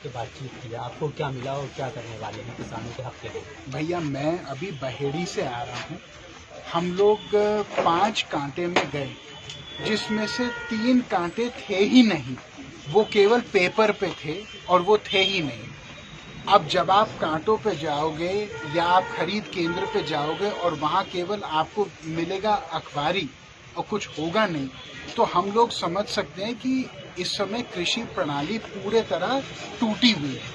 आपके बातचीत की, आपको क्या मिला और क्या करने वाले हैं किसानों के हक के लिए? भैया मैं अभी बहेड़ी से आ रहा हूँ। हम लोग 5 कांटे में गए, जिसमें से 3 कांटे थे ही नहीं, वो केवल पेपर पे थे और वो थे ही नहीं। अब जब आप कांटों पे जाओगे या आप खरीद केंद्र पे जाओगे और वहाँ केवल आपको मिलेगा अखबारी और कुछ होगा नहीं, तो हम लोग समझ सकते हैं कि इस समय कृषि प्रणाली पूरे तरह टूटी हुई है।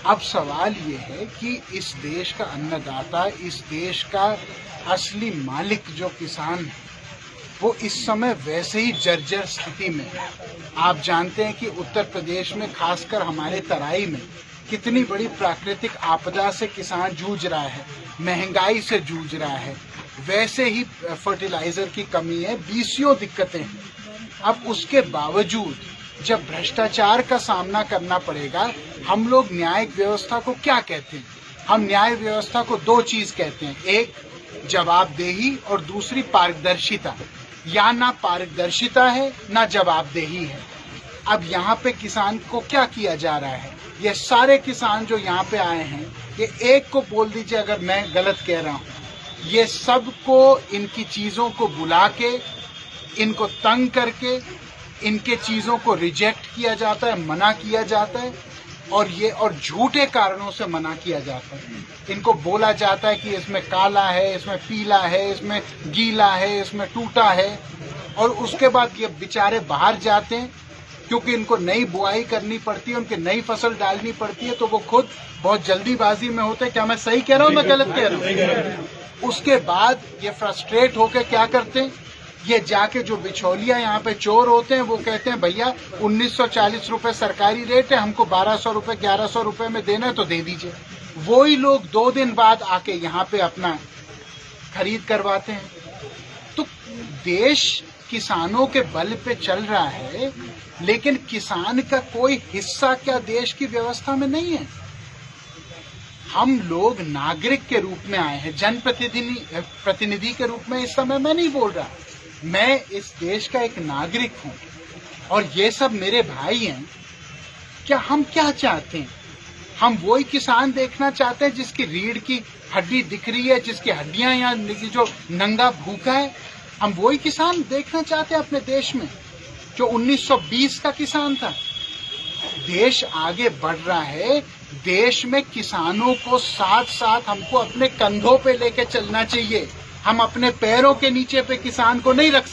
अब सवाल ये है कि इस देश का अन्नदाता, इस देश का असली मालिक जो किसान है, वो इस समय वैसे ही जर्जर स्थिति में है। आप जानते हैं कि उत्तर प्रदेश में, खासकर हमारे तराई में, कितनी बड़ी प्राकृतिक आपदा से किसान जूझ रहा है, महंगाई से जूझ रहा है, वैसे ही फर्टिलाइजर की कमी है, बीसियों दिक्कतें हैं। अब उसके बावजूद जब भ्रष्टाचार का सामना करना पड़ेगा, हम लोग न्यायिक व्यवस्था को क्या कहते हैं? हम न्याय व्यवस्था को 2 चीज कहते हैं, एक जवाबदेही और दूसरी पारदर्शिता। या ना पारदर्शिता है ना जवाबदेही है। अब यहाँ पे किसान को क्या किया जा रहा है? ये सारे किसान जो यहाँ पे आए हैं, ये एक को बोल दीजिए अगर मैं गलत कह रहा हूँ, ये सबको इनकी चीजों को बुला के, इनको तंग करके, इनके चीजों को रिजेक्ट किया जाता है, मना किया जाता है, और झूठे कारणों से मना किया जाता है। इनको बोला जाता है कि इसमें काला है, इसमें पीला है, इसमें गीला है, इसमें टूटा है, और उसके बाद ये बेचारे बाहर जाते हैं क्योंकि इनको नई बुआई करनी पड़ती है, उनकी नई फसल डालनी पड़ती है, तो वो खुद बहुत जल्दीबाजी में होते हैं। क्या मैं सही कह रहा हूँ, मैं गलत कह रहा हूँ? उसके बाद ये फ्रस्ट्रेट होकर क्या करते हैं, ये जाके जो बिचौलिया यहाँ पे चोर होते हैं, वो कहते हैं भैया 1940 रुपए सरकारी रेट है, हमको 1200 रुपए 1100 रुपए में देना है तो दे दीजिए। वही लोग 2 दिन बाद आके यहाँ पे अपना खरीद करवाते हैं। तो देश किसानों के बल पे चल रहा है, लेकिन किसान का कोई हिस्सा क्या देश की व्यवस्था में नहीं है? हम लोग नागरिक के रूप में आए हैं, जनप्रतिनिधि के रूप में इस समय मैं नहीं बोल रहा। मैं इस देश का एक नागरिक हूं और ये सब मेरे भाई हैं। क्या हम क्या चाहते हैं? हम वही किसान देखना चाहते हैं जिसकी रीढ़ की हड्डी दिख रही है, जिसकी हड्डियां यहाँ, जो नंगा भूखा है। हम वही किसान देखना चाहते हैं अपने देश में, जो 1920 का किसान था। देश आगे बढ़ रहा है, देश में किसानों को साथ साथ हमको अपने कंधों पे लेके चलना चाहिए। हम अपने पैरों के नीचे पे किसान को नहीं रख सकते।